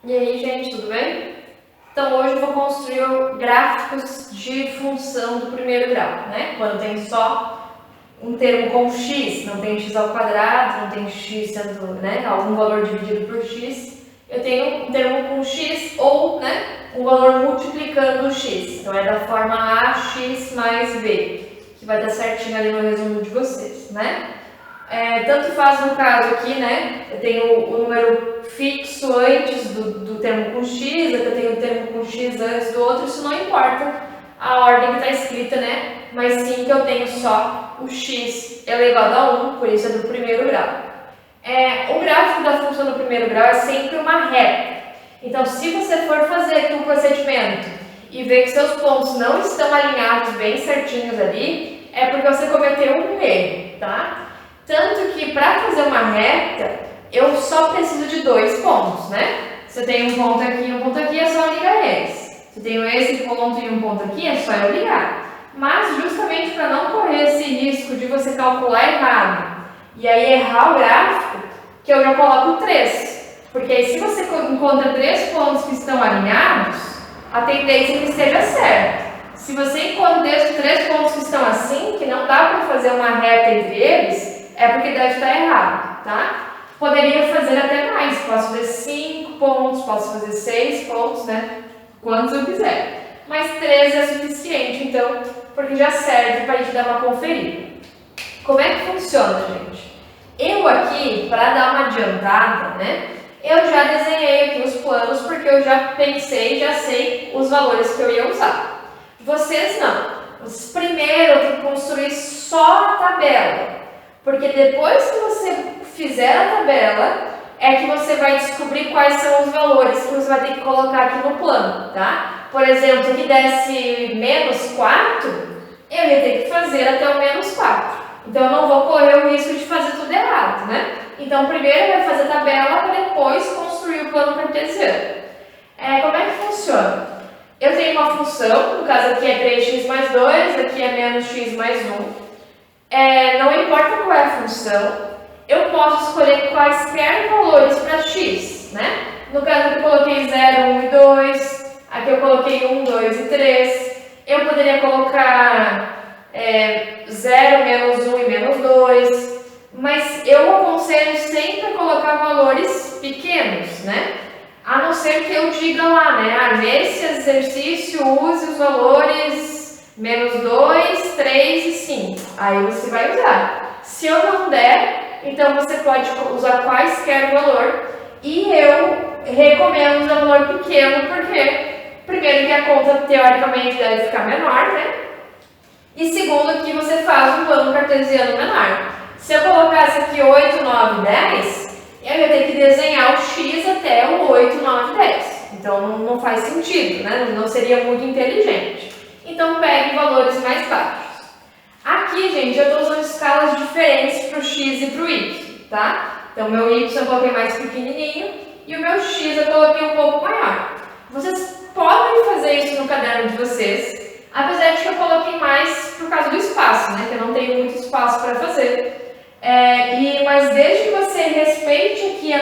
E aí, gente, tudo bem? Então, hoje eu vou construir gráficos de função do primeiro grau, né? Quando tem só um termo com x, não tem x ao quadrado, não tem x sendo, né, algum valor dividido por x, eu tenho um termo com x ou, né, um valor multiplicando o x. Então, é da forma ax mais b, que vai dar certinho ali no resumo de vocês, né? Tanto faz no caso aqui, né? Eu tenho o número fixo antes do termo com x, aqui eu tenho o termo com x antes do outro, isso não importa a ordem que está escrita, né? Mas sim que eu tenho só o x elevado a 1, por isso é do primeiro grau. O gráfico da função do primeiro grau é sempre uma reta. Então, se você for fazer aqui um procedimento e ver que seus pontos não estão alinhados bem certinhos ali, é porque você cometeu um erro, tá? Tanto que para fazer uma reta, eu só preciso de 2 pontos, né? Se eu tenho um ponto aqui e um ponto aqui, é só ligar eles. Se eu tenho esse ponto e um ponto aqui, é só eu ligar. Mas justamente para não correr esse risco de você calcular errado e aí errar o gráfico, que eu já coloco 3. Porque aí se você encontra 3 pontos que estão alinhados, a tendência é que esteja certo. Se você encontra 3 pontos que estão assim, que não dá para fazer uma reta entre eles, é porque deve estar errado, tá? Poderia fazer até mais, posso fazer 5 pontos, posso fazer 6 pontos, né? Quantos eu quiser. Mas 3 é suficiente, então, porque já serve para a gente dar uma conferida. Como é que funciona, gente? Eu aqui, para dar uma adiantada, né? Eu já desenhei aqui os planos, porque eu já pensei, já sei os valores que eu ia usar. Vocês não. Vocês primeiro têm que construir só a tabela. Porque depois que você fizer a tabela, é que você vai descobrir quais são os valores que você vai ter que colocar aqui no plano, tá? Por exemplo, aqui desse menos 4, eu ia ter que fazer até o menos 4. Então, eu não vou correr o risco de fazer tudo errado, né? Então, primeiro eu vou fazer a tabela para depois construir o plano cartesiano. Como é que funciona? Eu tenho uma função, no caso aqui é 3x mais 2, aqui é menos x mais 1. Não importa qual é a função, eu posso escolher quaisquer valores para x, né? No caso aqui eu coloquei 0, 1 e 2, aqui eu coloquei 1, 2 e 3. Eu poderia colocar 0, menos 1 e menos 2, mas eu aconselho sempre a colocar valores pequenos, né? A não ser que eu diga lá, né? Nesse exercício use os valores menos 2, 3 e 5. Aí você vai usar. Se eu não der, então você pode usar quaisquer valor. E eu recomendo usar valor pequeno, porque primeiro que a conta teoricamente deve ficar menor, né? E segundo que você faz um plano cartesiano menor. Se eu colocasse aqui 8, 9, 10, eu ia ter que desenhar o x até o 8, 9, 10. Então não faz sentido, né? Não seria muito inteligente. Então, pegue valores mais baixos. Aqui, gente, eu estou usando escalas diferentes para o x e para o y, tá? Então, meu y eu coloquei mais pequenininho e o meu x eu coloquei um pouco maior. Vocês podem fazer isso no caderno de vocês, apesar de que eu coloquei mais por causa do espaço, né? Que eu não tenho muito espaço para fazer. Mas desde que você respeite aqui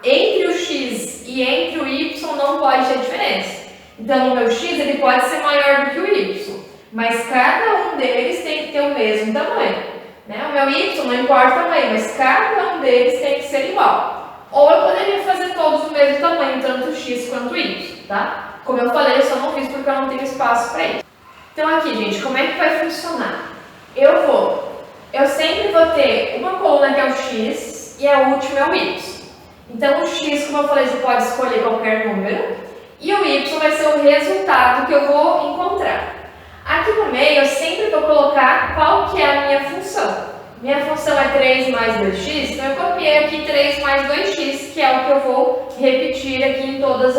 entre o x e entre o y, não pode ter diferença. Então, o meu x ele pode ser maior do que o y, mas cada um deles tem que ter o mesmo tamanho, né? O meu y não importa o tamanho, mas cada um deles tem que ser igual. Ou eu poderia fazer todos do mesmo tamanho, tanto o x quanto o y, tá? Como eu falei, eu só não fiz porque eu não tenho espaço para isso. Então, aqui, gente, como é que vai funcionar? Eu sempre vou ter uma coluna que é o x e a última é o y. Então, o x, como eu falei, você pode escolher qualquer número. E o y vai ser o resultado que eu vou encontrar. Aqui no meio eu sempre vou colocar qual que é a minha função. Minha função é 3 mais 2x, então eu copiei aqui 3 mais 2x, que é o que eu vou repetir aqui em todos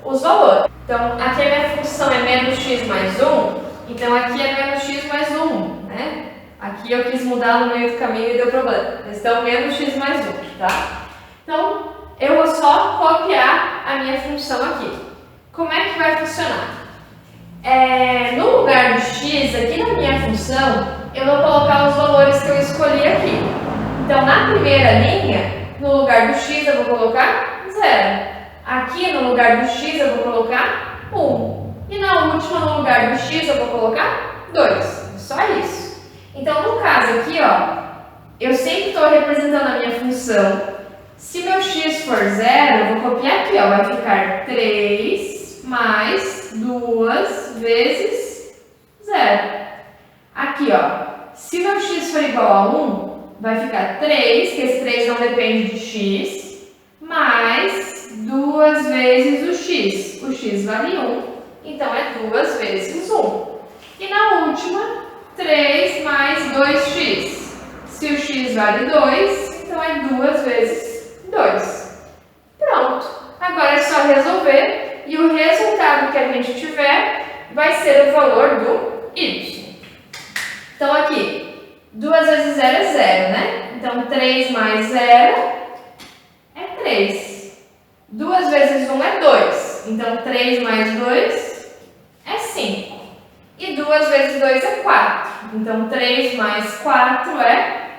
os valores. Então, aqui a minha função é menos x mais 1, então aqui é menos x mais 1, né? Aqui eu quis mudar no meio do caminho e deu problema. Então, menos x mais 1, tá? Então, eu vou só copiar a minha função aqui. Como é que vai funcionar? No lugar de x, aqui na minha função, eu vou colocar os valores que eu escolhi aqui. Então, na primeira linha, no lugar do x, eu vou colocar 0. Aqui no lugar do x eu vou colocar 1. E na última, no lugar do x, eu vou colocar 2. Só isso. Então, no caso aqui, ó, eu sempre estou representando a minha função. Se meu x for 0, eu vou copiar aqui, ó, vai ficar 3 mais 2 vezes 0. Aqui, ó, se meu x for igual a 1, vai ficar 3, que esse 3 não depende de x, mais 2 vezes o x. O x vale 1, então é 2 vezes 1. E na última, 3 mais 2x. Se o x vale 2, então é 2 vezes 2. Pronto. Agora é só resolver e o resultado que a gente tiver vai ser o valor do y. Então aqui, 2 vezes 0 é 0, né? Então 3 mais 0 é 3. 2 vezes 1 é 2. Então 3 mais 2 é 5. E 2 vezes 2 é 4. Então 3 mais 4 é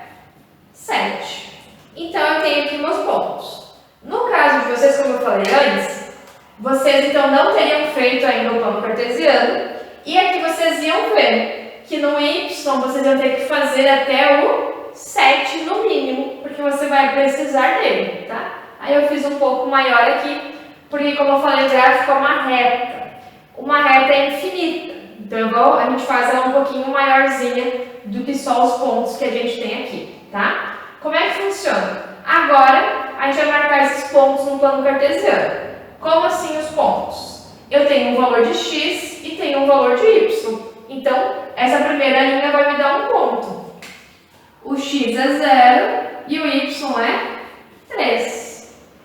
7. Então eu tenho aqui meus pontos. No caso de vocês, como eu falei antes, vocês então não teriam feito ainda o plano cartesiano. E aqui vocês iam ver que no y vocês iam ter que fazer até o 7 no mínimo, porque você vai precisar dele, tá? Aí eu fiz um pouco maior aqui, porque como eu falei, gráfico é uma reta. Uma reta é infinita, então a gente faz ela um pouquinho maiorzinha do que só os pontos que a gente tem aqui, tá? Como é que funciona? Agora a gente vai marcar esses pontos no plano cartesiano. Como assim os pontos? Eu tenho um valor de x e tenho um valor de y. Então, essa primeira linha vai me dar um ponto. O x é 0 e o y é 3.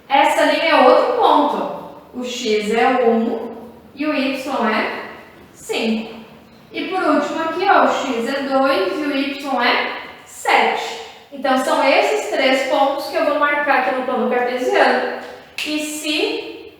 Essa linha é outro ponto. O x é 1 e o y é 5. E por último aqui, ó, o x é 2 e o y é 7. Então, são esses 3 pontos que eu vou marcar aqui no plano cartesiano. E se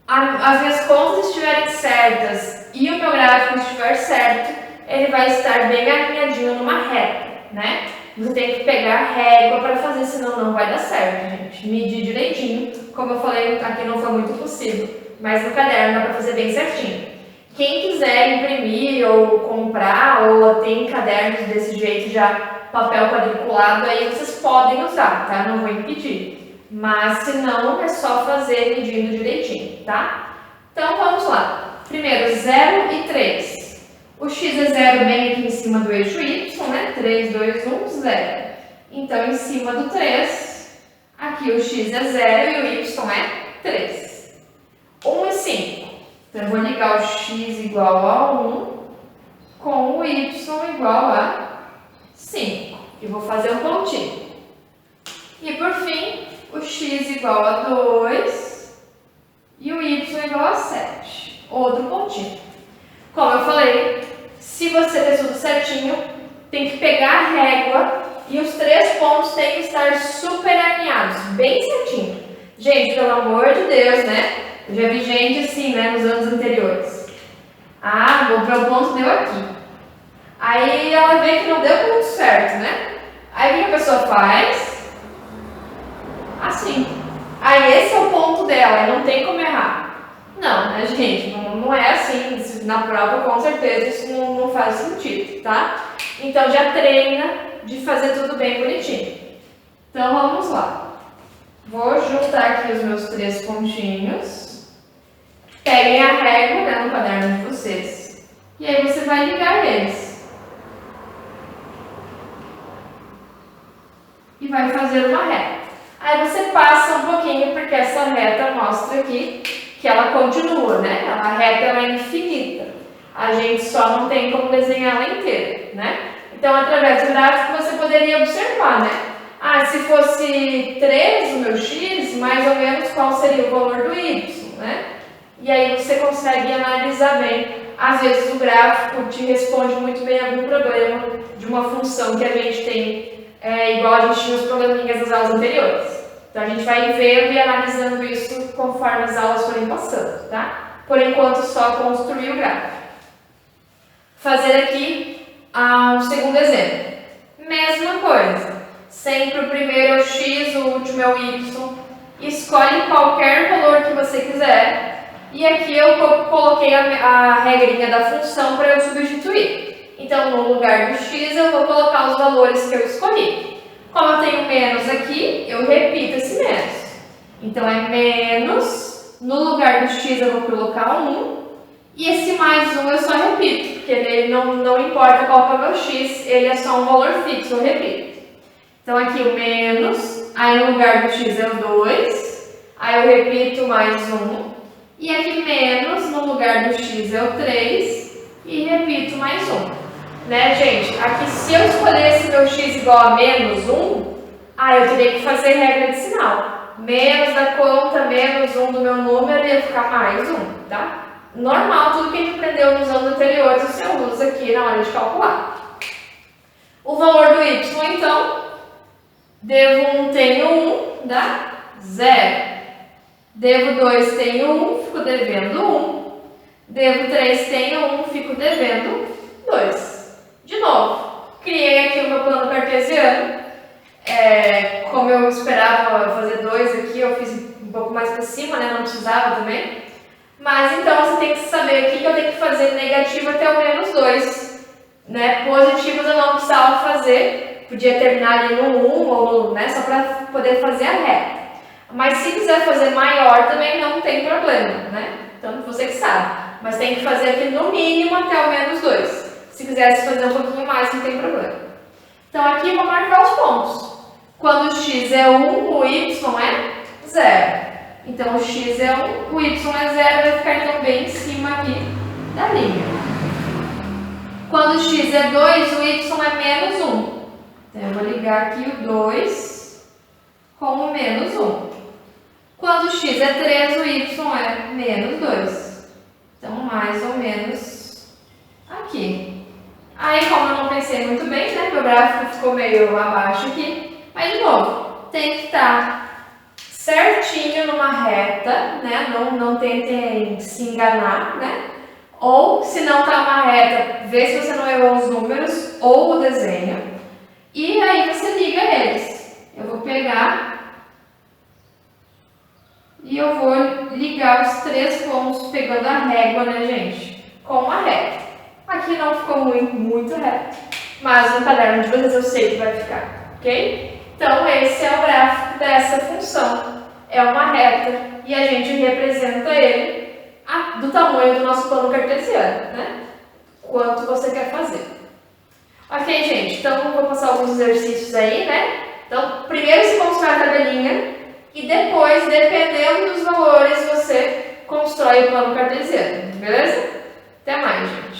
as minhas contas estiverem certas e o meu gráfico estiver certo, ele vai estar bem alinhadinho numa reta, né? Você tem que pegar a régua para fazer, senão não vai dar certo, gente. Medir direitinho, como eu falei, aqui não foi muito possível, mas no caderno dá para fazer bem certinho. Quem quiser imprimir ou comprar, ou tem cadernos desse jeito já, papel quadriculado, aí vocês podem usar, tá? Não vou impedir. Mas se não, é só fazer medindo direitinho, tá? Então vamos lá. Primeiro, 0 e 3. O x é 0 bem aqui em cima do eixo y, né? 3, 2, 1, 0. Então, em cima do 3, aqui o x é 0 e o y é 3. 1 e 5. Então, eu vou ligar o x igual a 1 com o y igual a 5. E vou fazer um pontinho. E por fim, o x igual a 2 e o y igual a 7. Outro pontinho. Como eu falei, se você fez tudo certinho, tem que pegar a régua e os 3 pontos têm que estar super alinhados, bem certinho. Gente, pelo amor de Deus, né? Eu já vi gente assim, né, nos anos anteriores. Ah, o meu ponto deu aqui. Aí ela vê que não deu muito certo, né? Aí o que a pessoa faz? Assim. Aí esse é o ponto dela, não tem como errar. Não, né, gente? Não é assim. Na prova, com certeza, isso não faz sentido, tá? Então já treina de fazer tudo bem bonitinho. Então vamos lá. Vou juntar aqui os meus 3 pontinhos. Peguem a régua, né, no caderno de vocês. E aí você vai ligar eles. E vai fazer uma reta. Aí você passa um pouquinho, porque essa reta mostra aqui que ela continua, né? A reta ela é infinita. A gente só não tem como desenhar ela inteira, né? Então, através do gráfico, você poderia observar, né? Ah, se fosse 3 o meu x, mais ou menos qual seria o valor do y, né? E aí você consegue analisar bem. Às vezes o gráfico te responde muito bem algum problema de uma função que a gente tem, igual a gente tinha os probleminhas nas aulas anteriores. Então a gente vai vendo e analisando isso conforme as aulas forem passando, tá? Por enquanto, só construir o gráfico. Fazer aqui o segundo exemplo. Mesma coisa. Sempre o primeiro é o x, o último é o y. Escolhe qualquer valor que você quiser E aqui eu coloquei a regrinha da função para eu substituir. Então, no lugar do x, eu vou colocar os valores que eu escolhi. Como eu tenho menos aqui, eu repito esse menos. Então, é menos, no lugar do x eu vou colocar 1, e esse mais 1 eu só repito, porque ele não importa qual que é o meu x, ele é só um valor fixo, eu repito. Então, aqui o menos, aí no lugar do x é o 2, aí eu repito mais 1, e aqui menos, no lugar do x é o 3, e repito mais 1. Né, gente? Aqui, se eu escolhesse meu x igual a menos 1, eu teria que fazer regra de sinal. Menos da conta, menos 1 do meu número, ia ficar mais 1, tá? Normal, tudo que a gente aprendeu nos anos anteriores, você usa aqui na hora de calcular. O valor do y, então, devo 1, tenho 1, dá 0. Devo 2, tenho 1, fico devendo 1. Devo 3, tenho 1, fico devendo 2. De novo, criei aqui o meu plano cartesiano. Como eu esperava fazer 2 aqui, eu fiz um pouco mais para cima, né? Não precisava também. Mas então você tem que saber aqui que eu tenho que fazer negativo até o menos 2. Né? Positivos eu não precisava fazer. Podia terminar ali no 1 ou no, né? Só para poder fazer a reta. Mas se quiser fazer maior também não tem problema, né? Então você que sabe. Mas tem que fazer aqui no mínimo até o menos 2. Se quisesse fazer um pouquinho mais, não tem problema. Então aqui eu vou marcar os pontos. Quando o x é 1, o y é 0. Então o x é 1, o y é 0, vai ficar então bem em cima aqui da linha. Quando o x é 2, o y é menos 1. Então eu vou ligar aqui o 2 com o menos 1. Quando o x é 3, o y é menos 2. Então mais ou menos aqui. Aí, como eu não pensei muito bem, né, meu gráfico ficou meio abaixo aqui, mas de novo, tem que estar certinho numa reta, né, não tentem se enganar, né, ou se não está uma reta, vê se você não errou os números ou o desenho, e aí você liga eles. Eu vou pegar e eu vou ligar os 3 pontos pegando a régua, né, gente, com a reta. Aqui não ficou muito reto, mas no caderno de vocês eu sei que vai ficar, ok? Então, esse é o gráfico dessa função. É uma reta e a gente representa ele do tamanho do nosso plano cartesiano, né? Quanto você quer fazer. Ok, gente? Então, eu vou passar alguns exercícios aí, né? Então, primeiro você constrói a tabelinha e depois, dependendo dos valores, você constrói o plano cartesiano, beleza? Até mais, gente.